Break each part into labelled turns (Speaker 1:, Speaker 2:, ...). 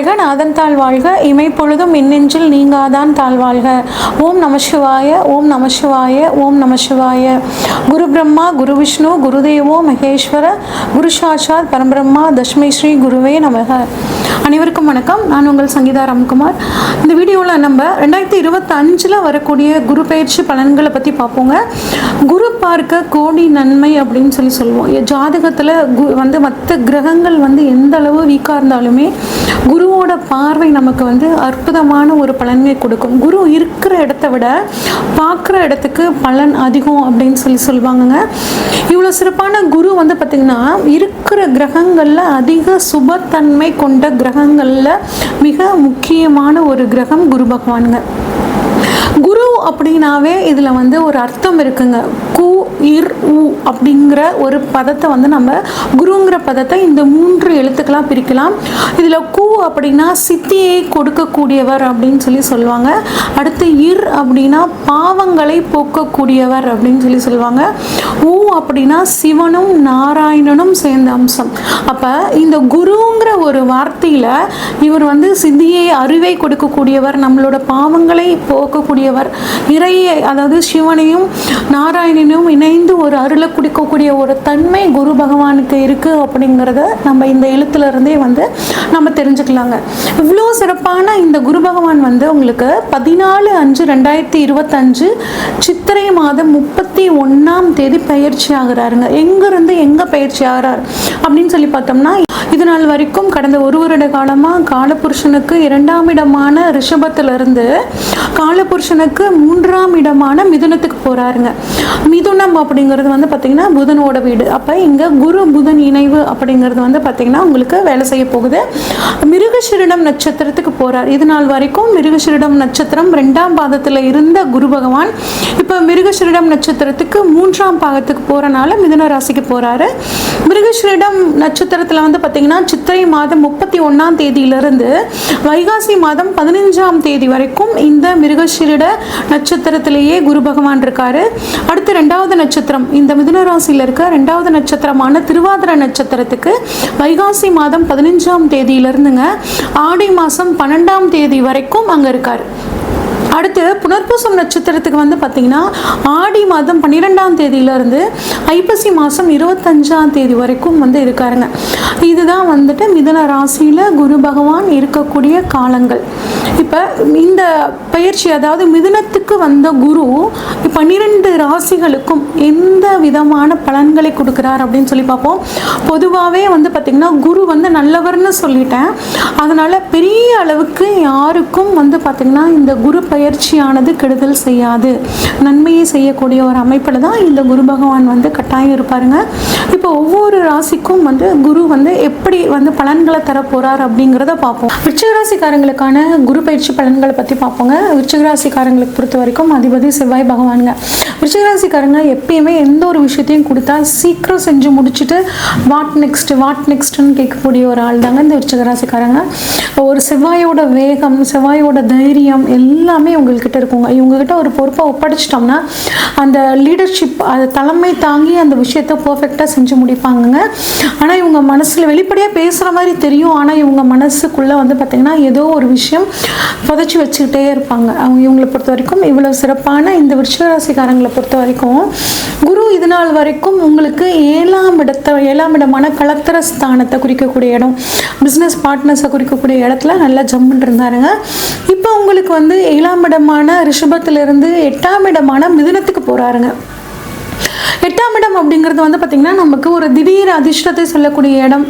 Speaker 1: வாழ்க, நாதன் தாழ் வாழ்க, இமைப்பொழுதும் மின்னெஞ்சில் நீங்காதான் தாழ் வாழ்க. ஓம் நம சிவாய, ஓம் நம சிவாய, ஓம் நம சிவாய. குரு பிரம்மா, குரு விஷ்ணு, குருதேவோ மகேஸ்வர, குரு சாட்சாத் பரம்பிரம்மா, தஸ்மை ஸ்ரீ குருவே நமக. அனைவருக்கும் வணக்கம். நான் உங்கள் சங்கீதா ராம்குமார். இந்த வீடியோவில் நம்ம 2025 வரக்கூடிய குரு பயிற்சி பலன்களை பற்றி பார்ப்போங்க. குரு பார்க்க கோடி நன்மை அப்படின்னு சொல்லுவோம். ஜாதகத்தில் மற்ற கிரகங்கள் எந்த அளவு வீக்காக இருந்தாலுமே குருவோட பார்வை நமக்கு அற்புதமான ஒரு பலன்களை கொடுக்கும். குரு இருக்கிற இடத்த விட பார்க்குற இடத்துக்கு பலன் அதிகம் அப்படின்னு சொல்லுவாங்கங்க. இவ்வளோ சிறப்பான குரு பார்த்திங்கன்னா இருக்கிற கிரகங்களில் அதிக சுபத்தன்மை கொண்ட கிரகங்களில் மிக முக்கியமான ஒரு கிரகம் குரு பகவானுங்க. குரு அப்படின்னாவே இதில் ஒரு அர்த்தம் இருக்குங்க. கு இர் உ அப்படிங்கிற ஒரு பதத்தை நம்ம குருங்கிற பதத்தை இந்த 3 எழுத்துக்களாக பிரிக்கலாம். இதில் கு அப்படின்னா சித்தியை கொடுக்கக்கூடியவர் அப்படின்னு சொல்லுவாங்க. அடுத்து இர் அப்படின்னா பாவங்களை போக்கக்கூடியவர் அப்படின்னு சொல்லுவாங்க. உ அப்படின்னா சிவனும் நாராயணனும் சேர்ந்த அம்சம். அப்போ இந்த குருங்கிற ஒரு வார்த்தையில் இவர் சித்தியை அறிவை கொடுக்கக்கூடியவர், நம்மளோட பாவங்களை போக்கக்கூடியவர், இறையை அதாவது சிவனையும் நாராயணனையும் இணைந்து ஒரு அருளை கொடுக்கக்கூடிய ஒரு தன்மை குரு பகவானுக்கு இருக்குது அப்படிங்கிறத நம்ம இந்த எழுத்துலேருந்தே நம்ம தெரிஞ்சுக்கலாங்க. இவ்வளோ சிறப்பான இந்த குரு பகவான் உங்களுக்கு 14/5/2025 சித்திரை மாதம் 31ஆம் தேதி பயிற்சி ஆகிறாருங்க. எங்கேருந்து எங்கே பயிற்சி ஆகிறார் அப்படின்னு பார்த்தோம்னா, இது நாள் வரைக்கும் கடந்த 1 வருட காலமாக காலபுருஷனுக்கு 2ஆம் இடமான ரிஷபத்திலிருந்து காலபுருஷனுக்கு 3ஆம் இடமான மிதுனத்துக்கு போகிறாருங்க. மிதுனம் அப்படிங்கிறது பார்த்திங்கன்னா புதனோட வீடு. அப்போ இங்கே குரு புதன் இணைவு அப்படிங்கிறது பார்த்திங்கன்னா உங்களுக்கு வேலை செய்ய போகுது. மிருகசீரிடம் நட்சத்திரத்துக்கு போகிறார். இது நாள் வரைக்கும் மிருகசீரிடம் நட்சத்திரம் 2ஆம் பாதத்தில் இருந்த குரு பகவான் இப்போ மிருகசீரிடம் நட்சத்திரத்துக்கு 3ஆம் பாகத்துக்கு போகிறனால மிதுன ராசிக்கு போகிறாரு. மிருகசீரிடம் நட்சத்திரத்தில் பார்த்திங்கன்னா சித்திரை மாதம் 31ஆம் தேதியிலிருந்து வைகாசி மாதம் 15ஆம் தேதி வரைக்கும் இந்த மிருகசீரிட நட்சத்திரத்திலேயே குரு பகவான் இருக்காரு. அடுத்து 2வது நட்சத்திரம், இந்த மிதுன ராசியில் இருக்க 2வது நட்சத்திரமான திருவாதிரை நட்சத்திரத்துக்கு வைகாசி மாதம் 15ஆம் தேதியிலிருந்துங்க ஆடி மாதம் 12ஆம் தேதி வரைக்கும் அங்கே இருக்கார். அடுத்து புனர்பூசம் நட்சத்திரத்துக்கு பார்த்தீங்கன்னா ஆடி மாதம் 12ஆம் தேதியிலிருந்து ஐப்பசி மாதம் 25ஆம் தேதி வரைக்கும் இருக்காருங்க. இதுதான் மிதுன ராசியில் குரு பகவான் இருக்கக்கூடிய காலங்கள். இப்போ இந்த பயிற்சி அதாவது மிதுனத்துக்கு வந்த குரு 12 ராசிகளுக்கும் எந்த விதமான பலன்களை கொடுக்குறார் அப்படின்னு பார்ப்போம். பொதுவாகவே பார்த்திங்கன்னா குரு நல்லவர்னு சொல்லிட்டேன். அதனால் பெரிய அளவுக்கு யாருக்கும் பார்த்திங்கன்னா இந்த குரு பயிற்சியானது கெடுதல் செய்யாது, நன்மையை செய்யக்கூடிய ஒரு அமைப்பில் தான் இந்த குரு பகவான் கட்டாயம் இருப்பாருங்க. இப்போ ஒவ்வொரு ராசிக்கும் குரு எப்படி பலன்களை தர போகிறார் அப்படிங்கிறத பார்ப்போம். விருச்சிகராசிக்காரங்களுக்கான குரு பயிற்சி பலன்களை பற்றி பார்ப்போங்க. விருச்சிகராசிக்காரங்களுக்கு பொறுத்த வரைக்கும் அதிபதி செவ்வாய் பகவானுங்க. விருச்சிகராசிக்காரங்க எப்பயுமே எந்த ஒரு விஷயத்தையும் கொடுத்தா சீக்கிரம் செஞ்சு முடிச்சுட்டு வாட் நெக்ஸ்ட்னு கேட்கக்கூடிய ஒரு ஆள் தாங்க இந்த விருச்சிகராசிக்காரங்க. ஒரு செவ்வாயோட வேகம், செவ்வாயோட தைரியம் எல்லாமே இவங்ககிட்ட இருக்குங்க. இவங்ககிட்ட ஒரு பொறுப்பை ஒப்படைச்சிட்டோம்னா அந்த லீடர்ஷிப், அது தலைமை தாங்கி அந்த விஷயத்தை பர்ஃபெக்டாக செஞ்சு முடிப்பாங்கங்க. ஆனால் இவங்க மனசில் வெளிப்படையாக பேசுகிற மாதிரி தெரியும். ஆனால் இவங்க மனசுக்குள்ளே பார்த்திங்கன்னா ஏதோ ஒரு விஷயம் புதைச்சி வச்சுக்கிட்டே இருப்பாங்க. இவங்களை பொறுத்த வரைக்கும் இவ்வளோ சிறப்பான இந்த விருச்சிகராசிக்காரங்களை பொறுத்த வரைக்கும் குரு இது நாள் வரைக்கும் உங்களுக்கு 7ஆம் இடமான கலத்திர ஸ்தானத்தை குறிக்கக்கூடிய இடம், பிஸ்னஸ் பார்ட்னர்ஸை குறிக்கக்கூடிய இடத்துல நல்லா ஜம்முன்னு இருந்தாருங்க. இப்போ உங்களுக்கு 7ஆம் இடமான ரிஷபத்திலிருந்து 8ஆம் இடமான மிதுனத்துக்கு போகிறாருங்க. 8ஆம் இடம் அப்படிங்கிறது பார்த்திங்கன்னா நமக்கு ஒரு திடீர் அதிர்ஷ்டத்தை சொல்லக்கூடிய இடம்,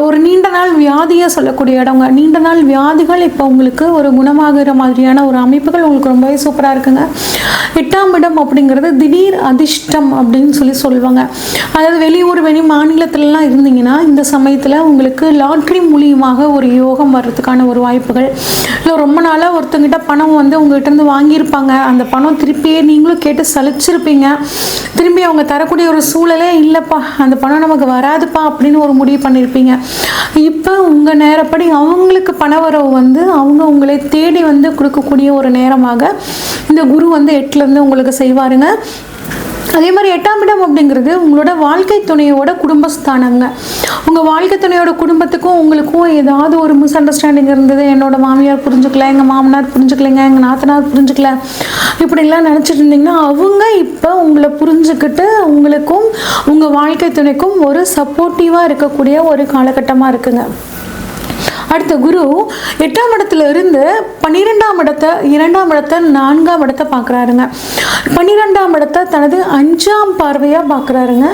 Speaker 1: ஒரு நீண்ட நாள் வியாதியை சொல்லக்கூடிய இடங்க. நீண்ட நாள் வியாதிகள் இப்போ உங்களுக்கு ஒரு குணமாகிற மாதிரியான ஒரு அமைப்புகள் உங்களுக்கு ரொம்பவே சூப்பராக இருக்குங்க. 8ஆம் இடம் அப்படிங்கிறது திடீர் அதிர்ஷ்டம் அப்படின்னு சொல்லுவாங்க. அதாவது வெளி மாநிலத்திலலாம் இருந்தீங்கன்னா இந்த சமயத்தில் உங்களுக்கு லாட்ரி மூலியமாக ஒரு யோகம் வர்றதுக்கான ஒரு வாய்ப்புகள், இல்லை ரொம்ப நாளாக ஒருத்தங்கிட்ட பணம் உங்கள்கிட்ட வாங்கியிருப்பாங்க, அந்த பணம் திருப்பியே நீங்களும் கேட்டு சலிச்சிருப்பீங்க, திரும்பி அவங்க தரக்கூடிய ஒரு சூழலே இல்லைப்பா, அந்த பணம் நமக்கு வராதுப்பா அப்படின்னு ஒரு முடிவு பண்ணியிருப்பீங்க. இப்போ உங்கள் நேரப்படி அவங்களுக்கு பண வரவு அவங்க உங்களை தேடி கொடுக்கக்கூடிய ஒரு நேரமாக இந்த குரு 8லேருந்து உங்களுக்கு செய்வாருங்க. அதே மாதிரி 8ஆம் இடம் அப்படிங்கிறது உங்களோட வாழ்க்கை துணையோட குடும்பஸ்தானங்க. உங்கள் வாழ்க்கை துணையோட குடும்பத்துக்கும் உங்களுக்கும் ஏதாவது ஒரு மிஸ் அண்டர்ஸ்டாண்டிங் இருந்தது, என்னோட மாமியார் புரிஞ்சுக்கல, எங்கள் மாமனார் புரிஞ்சுக்கலைங்க, எங்கள் நாத்தனார் புரிஞ்சுக்கல, இப்படிலாம் நினச்சிட்டு இருந்தீங்கன்னா அவங்க இப்போ உங்களை புரிஞ்சுக்கிட்டு உங்களுக்கும் உங்கள் வாழ்க்கை துணைக்கும் ஒரு சப்போர்ட்டிவாக இருக்கக்கூடிய ஒரு காலகட்டமாக இருக்குங்க. அடுத்த குரு 8ஆம் இடத்துல இருந்து 12ஆம் இடத்தை, 2ஆம் இடத்தை, 4ஆம் இடத்தை பார்க்குறாருங்க. 12ஆம் இடத்தை தனது 5ஆம் பார்வையாக பார்க்குறாருங்க.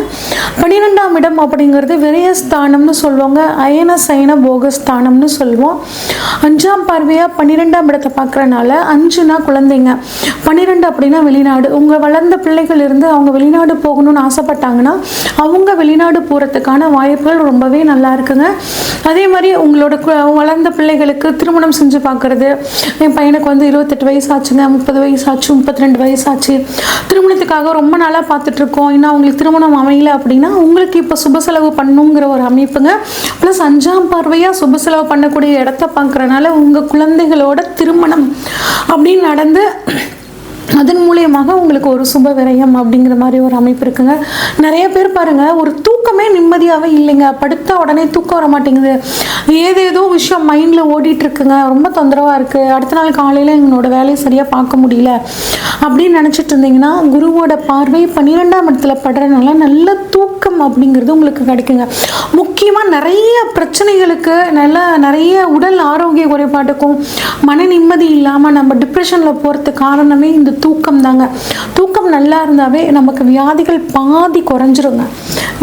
Speaker 1: 12ஆம் இடம் அப்படிங்கிறது விரயஸ்தானம்னு சொல்லுவாங்க, அயன சயன போகஸ்தானம்னு சொல்லுவோம். 5ஆம் பார்வையாக 12ஆம் இடத்தை பார்க்குறனால 5னா குழந்தைங்க, 12 அப்படின்னா வெளிநாடு. உங்கள் வளர்ந்த பிள்ளைகள் இருந்து அவங்க வெளிநாடு போகணும்னு ஆசைப்பட்டாங்கன்னா அவங்க வெளிநாடு போகிறதுக்கான வாய்ப்புகள் ரொம்பவே நல்லா இருக்குங்க. அதே மாதிரி உங்களோட வளர்ந்த பிள்ளைகளுக்கு திருமணம் செஞ்சு பார்க்குறது. என் பையனுக்கு வந்து 28 வயசு ஆச்சுங்க, 30 வயசு ஆச்சு, 32 வயசு ஆச்சு, திருமணத்துக்காக ரொம்ப நாளாக பார்த்துட்ருக்கோம், இன்னும் அவங்களுக்கு திருமணம் அமையல அப்படின்னா உங்களுக்கு இப்போ சுப செலவு பண்ணுங்கிற ஒரு அமைப்புங்க. ப்ளஸ் 5ஆம் பார்வையாக சுப செலவு பண்ணக்கூடிய இடத்த பார்க்குறனால உங்கள் குழந்தைகளோட திருமணம் அப்படின்னு நடந்து அதன் மூலியமாக உங்களுக்கு ஒரு சுப விரயம் அப்படிங்கிற மாதிரி ஒரு அமைப்பு இருக்குங்க. நிறைய பேர் பாருங்கள், ஒரு தூக்கமே நிம்மதியாகவே இல்லைங்க, படுத்த உடனே தூக்கம் வர மாட்டேங்குது, ஏதேதோ விஷயம் மைண்டில் ஓடிட்டுருக்குங்க, ரொம்ப தொந்தரவாக இருக்குது, அடுத்த நாள் காலையில் எங்களோட வேலையை சரியாக பார்க்க முடியல அப்படின்னு நினச்சிட்டு இருந்தீங்கன்னா குருவோட பார்வை 12ஆம் இடத்துல படுறதுனால நல்ல தூக்கம் அப்படிங்கிறது உங்களுக்கு கிடைக்குங்க. முக்கியமாக நிறைய பிரச்சனைகளுக்கு நிறைய உடல் ஆரோக்கிய குறைபாட்டுக்கும் மன நிம்மதி இல்லாமல் நம்ம டிப்ரெஷனில் போகிறதுக்கு காரணமே இந்த தூக்கம் தாங்க. தூக்கம் நல்லா இருந்தாவே நமக்கு வியாதிகள் பாதி குறைஞ்சிருங்க.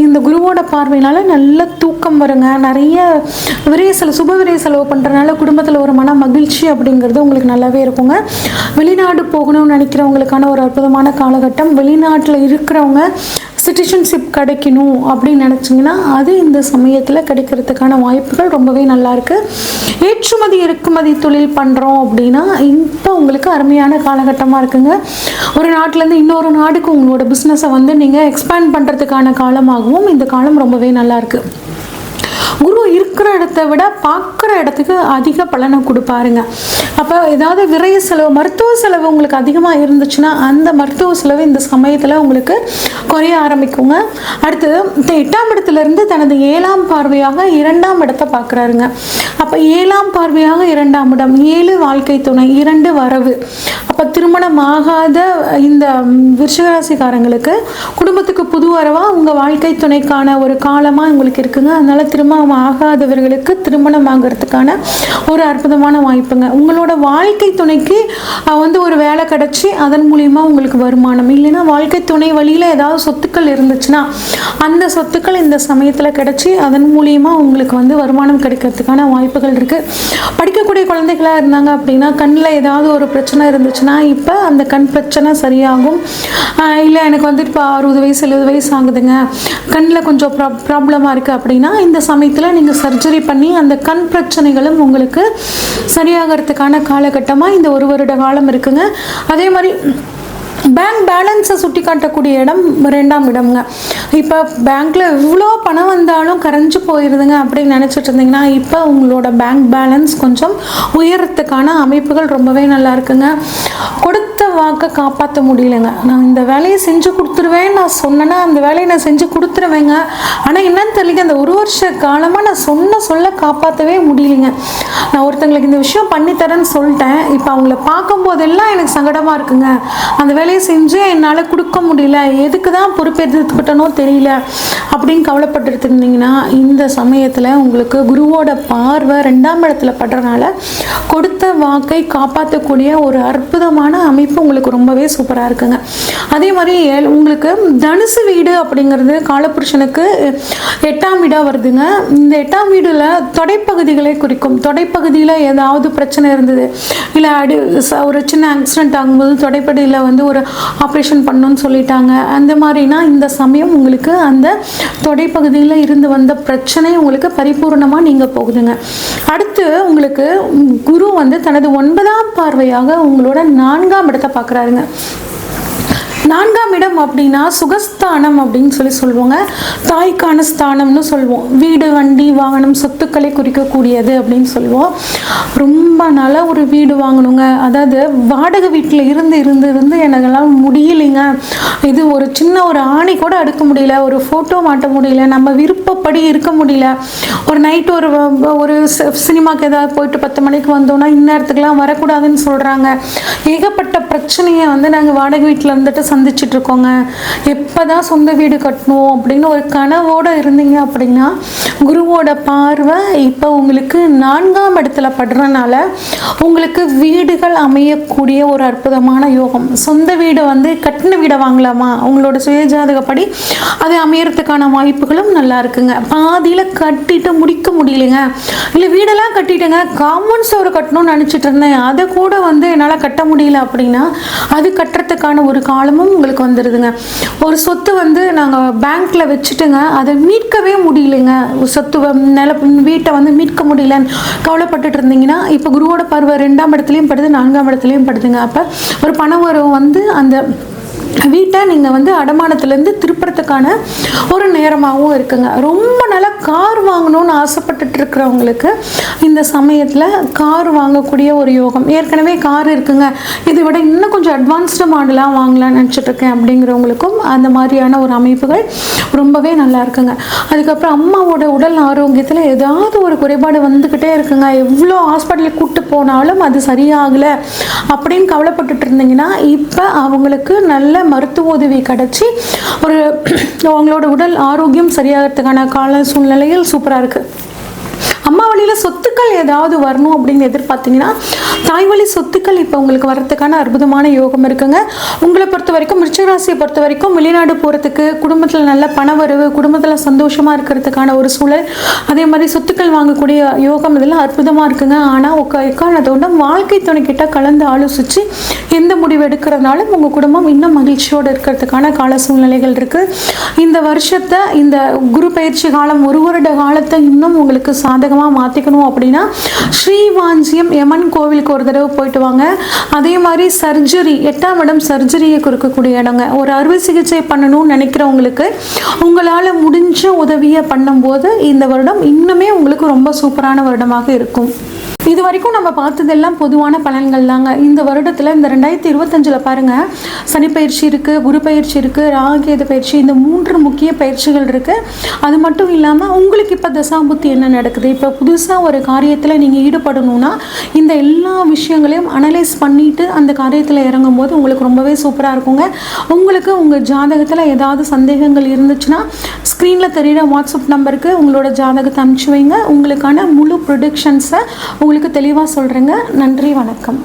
Speaker 1: இந்த குருவோட பார்வையினால நல்ல தூக்கம் வருங்க. நிறைய சுப விரை செலவு பண்ணுறதுனால குடும்பத்தில் ஒரு மன மகிழ்ச்சி அப்படிங்கிறது உங்களுக்கு நல்லாவே இருக்குங்க. வெளிநாடு போகணும்னு நினைக்கிறவங்களுக்கான ஒரு அற்புதமான காலகட்டம். வெளிநாட்டில் இருக்கிறவங்க சிட்டிசன்ஷிப் கிடைக்கணும் அப்படின்னு நினச்சிங்கன்னா அது இந்த சமயத்தில் கிடைக்கிறதுக்கான வாய்ப்புகள் ரொம்பவே நல்லாயிருக்கு. ஏற்றுமதி இறக்குமதி தொழில் பண்ணுறோம் அப்படின்னா இப்போ உங்களுக்கு அருமையான காலகட்டமாக இருக்குங்க. ஒரு நாட்டிலேருந்து இன்னொரு நாடுக்கு உங்களோட பிஸ்னஸை வந்து நீங்கள் எக்ஸ்பேண்ட் பண்ணுறதுக்கான காலமாகவும் இந்த காலம் ரொம்பவே நல்லாயிருக்கு. குரு இருக்கிற இடத்த விட பார்க்குற இடத்துக்கு அதிக பலனை கொடுப்பாருங்க. அப்போ ஏதாவது விரைய செலவு, மருத்துவ செலவு உங்களுக்கு அதிகமாக இருந்துச்சுன்னா அந்த மருத்துவ செலவு இந்த சமயத்தில் உங்களுக்கு குறைய ஆரம்பிக்குங்க. அடுத்து 8ஆம் இடத்துலேருந்து தனது 7ஆம் பார்வையாக 2ஆம் இடத்தை பார்க்குறாருங்க. அப்போ 7ஆம் பார்வையாக 2ஆம் இடம், 7 வாழ்க்கை துணை, 2 வரவு. அப்போ திருமணம் ஆகாத இந்த விருச்சிகராசிக்காரங்களுக்கு குடும்பத்துக்கு புது வரவாக உங்கள் வாழ்க்கை துணைக்கான ஒரு காலமாக உங்களுக்கு இருக்குங்க. அதனால் திருமணம் ஆகாதவர்களுக்கு திருமணம் ஆகிறதுக்கான ஒரு அற்புதமான வாய்ப்புங்க. உங்களோட வாழ்க்கை துணைக்கு வந்து ஒரு வேலை கிடைச்சி அதன் மூலியமா உங்களுக்கு வருமானம், இல்லைன்னா வாழ்க்கை துணை வழியில் ஏதாவது சொத்துக்கள் இருந்துச்சுன்னா அந்த சொத்துக்கள் இந்த சமயத்தில் கிடைச்சி அதன் மூலியமா உங்களுக்கு வந்து வருமானம் கிடைக்கிறதுக்கான வாய்ப்புகள் இருக்கு. படிக்கக்கூடிய குழந்தைகளாக இருந்தாங்க அப்படின்னா கண்ணில் ஏதாவது ஒரு பிரச்சனை இருந்துச்சுன்னா இப்போ அந்த கண் பிரச்சனை சரியாகும். இல்லை எனக்கு வந்து இப்போ 60 வயசு 70 வயசு ஆகுதுங்க, கண்ணில் கொஞ்சம் ப்ராப்ளமாக இருக்குது அப்படின்னா இந்த சமயத்தில் நீங்கள் சர்ஜரி பண்ணி அந்த கண் பிரச்சனைகளும் உங்களுக்கு சரியாகிறதுக்கான காலகட்டமாக இந்த 1 வருட காலம் இருக்குங்க. அதே மாதிரி பேங்க் பேலன்ஸை சுட்டி காட்டக்கூடிய இடம் 2ஆம் இடம்ங்க. இப்போ பேங்க்கில் இவ்வளோ பணம் வந்தாலும் கரைஞ்சி போயிடுதுங்க அப்படின்னு நினச்சிட்டு இருந்தீங்கன்னா இப்போ உங்களோட பேங்க் பேலன்ஸ் கொஞ்சம் உயரத்துக்கான அமைப்புகள் ரொம்பவே நல்லா இருக்குங்க. கொடுத்த வாக்கை காப்பாற்ற முடியலைங்க. நான் இந்த வேலையை செஞ்சு கொடுத்துருவேன், நான் சொன்னேன்னா அந்த வேலையை நான் செஞ்சு கொடுத்துருவேங்க, ஆனால் என்னன்னு தெரியல அந்த 1 வருஷ காலமாக நான் சொல்ல காப்பாற்றவே முடியலைங்க. நான் ஒருத்தங்களுக்கு இந்த விஷயம் பண்ணித்தரேன்னு சொல்லிட்டேன், இப்போ அவங்கள பார்க்கும்போதெல்லாம் எனக்கு சங்கடமாக இருக்குங்க, அந்த வேலையை செஞ்சு என்னால் கொடுக்க முடியல, எதுக்கு தான் பொறுப்பேற்றுக்கிட்டனோ தெரியல அப்படின்னு கவலைப்பட்டு இருந்தீங்கன்னா இந்த சமயத்தில் உங்களுக்கு குருவோட பார்வை 2ஆம் இடத்துல படுறதுனால கொடுத்த வாக்கை காப்பாற்றக்கூடிய ஒரு அற்புதமான அமைப்பு உங்களுக்கு ரொம்பவே சூப்பராக இருக்குங்க. அதே மாதிரி உங்களுக்கு தனுசு வீடு அப்படிங்கிறது காலபுருஷனுக்கு 8ஆம் வீடாக வருதுங்க. இந்த 8ஆம் வீடில் தொடைப்பகுதிகளை குறிக்கும். தொடைப்பகுதியில் ஏதாவது பிரச்சனை இருந்தது, இல்லை ஒரு சின்ன ஆக்சிடென்ட் ஆகும்போது தொடைப்பகுதியில் வந்து ஒரு ஆப்ரேஷன் பண்ணணும்னு சொல்லிட்டாங்க, அந்த மாதிரினா இந்த சமயம் உங்களுக்கு அந்த தொடைப்பகுதியில் இருந்து வந்த பிரச்சனை உங்களுக்கு பரிபூர்ணமாக நீங்கள் போகுதுங்க. அடுத்து உங்களுக்கு குரு வந்து தனது 9ஆம் பார்வையாக உங்களோட 4ஆம் இடத்தை பார்க்குறாருங்க. 4ஆம் இடம் அப்படின்னா சுகஸ்தானம் அப்படின்னு சொல்லுவாங்க. தாய்க்கான ஸ்தானம்னு சொல்லுவோம். வீடு, வண்டி, வாகனம், சொத்துக்களை குறிக்கக்கூடியது அப்படின்னு சொல்லுவோம். ரொம்ப நாளா ஒரு வீடு வாங்கணுங்க. அதாவது வாடகை வீட்டில் இருந்து எனக்கெல்லாம் முடியலைங்க. இது ஒரு சின்ன ஒரு ஆணி கூட அடுக்க முடியல, ஒரு ஃபோட்டோ மாட்ட முடியல, நம்ம விருப்பப்படி இருக்க முடியல. ஒரு நைட் ஒரு சினிமாக்கு ஏதாவது போயிட்டு 10 மணிக்கு வந்தோம்னா இந்நேரத்துக்குலாம் வரக்கூடாதுன்னு சொல்கிறாங்க. ஏகப்பட்ட பிரச்சனையை நாங்கள் வாடகை வீட்டில் இருந்துட்டு சந்திச்சுட்டு இருக்கோங்க. எப்போதான் சொந்த வீடு கட்டணும் அப்படின்னு ஒரு கனவோடு இருந்தீங்க அப்படின்னா குருவோட பார்வை இப்போ உங்களுக்கு 4ஆம் இடத்துல படுறதுனால உங்களுக்கு வீடுகள் அமையக்கூடிய ஒரு அற்புதமான யோகம். சொந்த வீடு கட்டின வீடை வாங்கலாமா, உங்களோட சுயஜாதகப்படி அது அமையறதுக்கான வாய்ப்புகளும் நல்லா இருக்குங்க. பாதியில் கட்டிட்டு முடிக்க முடியலைங்க, இல்லை வீடெல்லாம் கட்டிட்டுங்க காம்பவுண்ட் சுவர் கட்டணும்னு நினச்சிட்டு இருந்தேன், அதை கூட என்னால் கட்ட முடியல அப்படின்னா அது கட்டுறதுக்கான ஒரு காலமும் உங்களுக்கு வந்துடுதுங்க. ஒரு சொத்து நாங்கள் பேங்க்கில் வச்சுட்டுங்க அதை மீட்கவே முடியலைங்க, சொத்து வீட்டை மீட்க முடியலன்னு கவலைப்பட்டுட்டு இருந்தீங்கன்னா இப்போ குருவோட பார்வை 2ஆம் இடத்துலையும் படுது, 4ஆம் இடத்துலையும் படுதுங்க. அப்போ ஒரு பணம் வரும் அந்த வீட்டை நீங்கள் அடமானத்துலேருந்து திருப்புறத்துக்கான ஒரு நேரமாகவும் இருக்குங்க. ரொம்ப நாளாக கார் வாங்கணும்னு ஆசைப்பட்டுட்டு இருக்கிறவங்களுக்கு இந்த சமயத்தில் கார் வாங்கக்கூடிய ஒரு யோகம். ஏற்கனவே கார் இருக்குங்க, இதை விட இன்னும் கொஞ்சம் அட்வான்ஸ்டு மாடலாக வாங்கலாம்னு நினச்சிட்ருக்கேன் அப்படிங்கிறவங்களுக்கும் அந்த மாதிரியான ஒரு அமைப்புகள் ரொம்பவே நல்லா இருக்குங்க. அதுக்கப்புறம் அம்மாவோட உடல் ஆரோக்கியத்தில் ஏதாவது ஒரு குறைபாடு வந்துக்கிட்டே இருக்குங்க. எவ்வளோ ஹாஸ்பிட்டலுக்கு கூப்பிட்டு போனாலும் அது சரியாகலை அப்படின்னு கவலைப்பட்டுட்டு இருந்தீங்கன்னா இப்போ அவங்களுக்கு நல்ல மருத்துவ உதவி கிடைச்சி அவங்களோட உடல் ஆரோக்கியம் சரியாகிறதுக்கான கால சூழ்நிலையில் சூப்பராக இருக்குது. அம்மா வழியில் சொத்துக்கள் ஏதாவது வரணும் அப்படின்னு எதிர்பார்த்தீங்கன்னா தாய் வழி சொத்துக்கள் இப்போ உங்களுக்கு வர்றதுக்கான அற்புதமான யோகம் இருக்குங்க. உங்களை பொறுத்த வரைக்கும், விருச்சிக ராசியை பொறுத்த வரைக்கும் வெளிநாடு போகிறதுக்கு, குடும்பத்தில் நல்ல பணவரவு, குடும்பத்தில் சந்தோஷமாக இருக்கிறதுக்கான ஒரு சூழல், அதே மாதிரி சொத்துக்கள் வாங்கக்கூடிய யோகம் இதெல்லாம் அற்புதமாக இருக்குங்க. ஆனால் எக்காரணத்தோட வாழ்க்கை துணைக்கிட்ட கலந்து ஆலோசித்து எந்த முடிவு எடுக்கிறதுனாலும் உங்கள் குடும்பம் இன்னும் மகிழ்ச்சியோடு இருக்கிறதுக்கான கால சூழ்நிலைகள் இருக்குது. இந்த வருஷத்தை, இந்த குரு பயிற்சி காலம் 1 வருட காலத்தை இன்னும் உங்களுக்கு சாதகமாக மாற்றிக்கணும் அப்படின்னா ஸ்ரீவாஞ்சியம் யமன் கோவிலுக்கு ஒரு தடவை போயிட்டு வாங்க. அதே மாதிரி சர்ஜரி, 8ஆம் இடம் சர்ஜரியை கொடுக்கக்கூடிய இடங்க. ஒரு அறுவை சிகிச்சை பண்ணணும்னு நினைக்கிறவங்களுக்கு உங்களால் முடிஞ்ச உதவியை பண்ணும்போது இந்த வருடம் இன்னுமே உங்களுக்கு ரொம்ப சூப்பரான வருடமாக இருக்கும். இது வரைக்கும் நம்ம பார்த்ததெல்லாம் பொதுவான பலன்கள் தாங்க. இந்த வருடத்தில், இந்த 2025 பாருங்கள், சனி பயிற்சி இருக்குது, குரு பயிற்சி இருக்குது, ராகுகேது பயிற்சி, இந்த 3 முக்கிய பயிற்சிகள் இருக்குது. அது மட்டும் இல்லாமல் உங்களுக்கு இப்போ தசாபுத்தி என்ன நடக்குது, இப்போ புதுசாக ஒரு காரியத்தில் நீங்கள் ஈடுபடணும்னா இந்த எல்லா விஷயங்களையும் அனலைஸ் பண்ணிவிட்டு அந்த காரியத்தில் இறங்கும் போது உங்களுக்கு ரொம்பவே சூப்பராக இருக்குங்க. உங்களுக்கு உங்கள் ஜாதகத்தில் ஏதாவது சந்தேகங்கள் இருந்துச்சுன்னா ஸ்க்ரீனில் தெரிகிற வாட்ஸ்அப் நம்பருக்கு உங்களோட ஜாதகத்தை அனுப்பிச்சு வைங்க. உங்களுக்கான முழு ப்ரொடிக்ஷன்ஸை உங்களுக்கு தெளிவாக சொல்கிறேங்க. நன்றி, வணக்கம்.